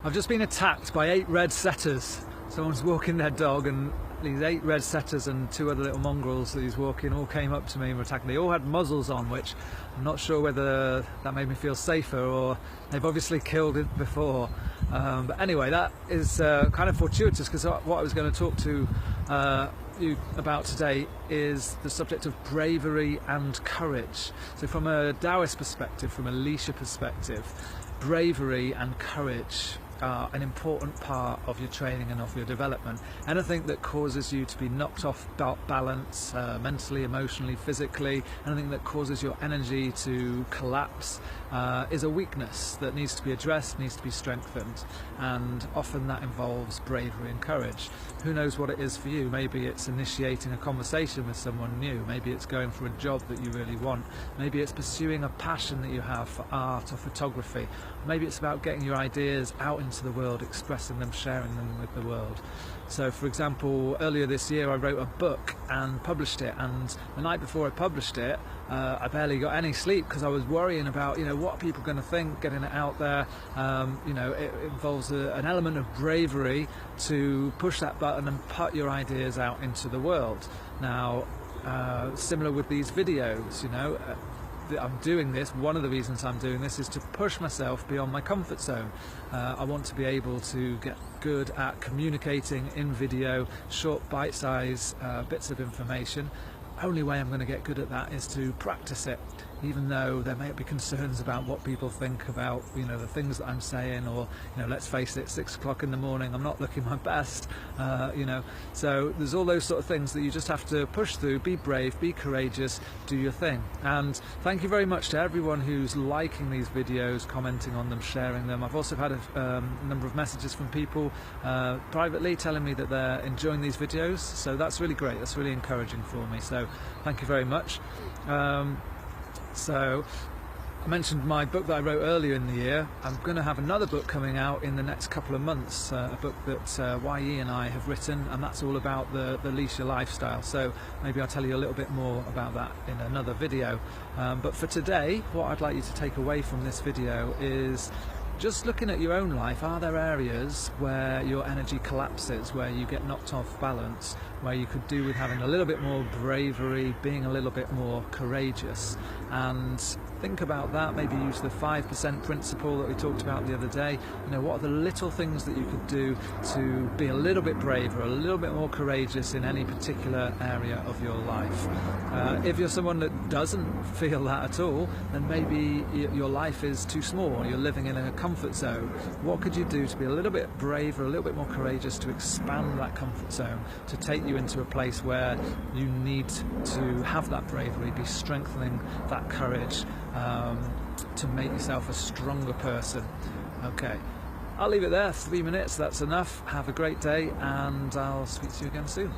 I've just been attacked by 8 red setters. Someone's walking their dog and these 8 red setters and 2 other little mongrels that he's walking all came up to me and were attacking. They all had muzzles on, which I'm not sure whether that made me feel safer or they've obviously killed it before. But anyway, that is kind of fortuitous, because what I was going to talk to you about today is the subject of bravery and courage. So from a Daoist perspective, from a Lishi perspective, bravery and courage are an important part of your training and of your development. Anything that causes you to be knocked off balance, mentally, emotionally, physically, anything that causes your energy to collapse is a weakness that needs to be addressed, needs to be strengthened, and often that involves bravery and courage. Who knows what it is for you? Maybe it's initiating a conversation with someone new, maybe it's going for a job that you really want, maybe it's pursuing a passion that you have for art or photography, maybe it's about getting your ideas out into the world, expressing them, sharing them with the world. So for example, earlier this year I wrote a book and published it, and the night before I published it I barely got any sleep because I was worrying about, what are people going to think, getting it out there. It involves an element of bravery to push that button and put your ideas out into the world. Now similar with these videos, I'm doing this, one of the reasons I'm doing this is to push myself beyond my comfort zone. I want to be able to get good at communicating in video, short bite-sized bits of information. Only way I'm going to get good at that is to practice it, even though there may be concerns about what people think about the things that I'm saying, or let's face it, 6 o'clock in the morning, I'm not looking my best, so there's all those sort of things that you just have to push through. Be brave, be courageous, do your thing. And thank you very much to everyone who's liking these videos, commenting on them, sharing them. I've also had a number of messages from people privately telling me that they're enjoying these videos, so that's really great, that's really encouraging for me, so thank you very much. So I mentioned my book that I wrote earlier in the year. I'm going to have another book coming out in the next couple of months, a book that YE and I have written, and that's all about the Lishi lifestyle. So maybe I'll tell you a little bit more about that in another video. But for today, what I'd like you to take away from this video is just looking at your own life. Are there areas where your energy collapses, where you get knocked off balance, where you could do with having a little bit more bravery, being a little bit more courageous? And think about that. Maybe use the 5% principle that we talked about the other day. What are the little things that you could do to be a little bit braver, a little bit more courageous in any particular area of your life? If you're someone that doesn't feel that at all, then maybe your life is too small, you're living in a comfort zone. What could you do to be a little bit braver, a little bit more courageous, to expand that comfort zone, to take you into a place where you need to have that bravery, be strengthening that courage, to make yourself a stronger person? Okay, I'll leave it there. 3 minutes, that's enough. Have a great day, and I'll speak to you again soon.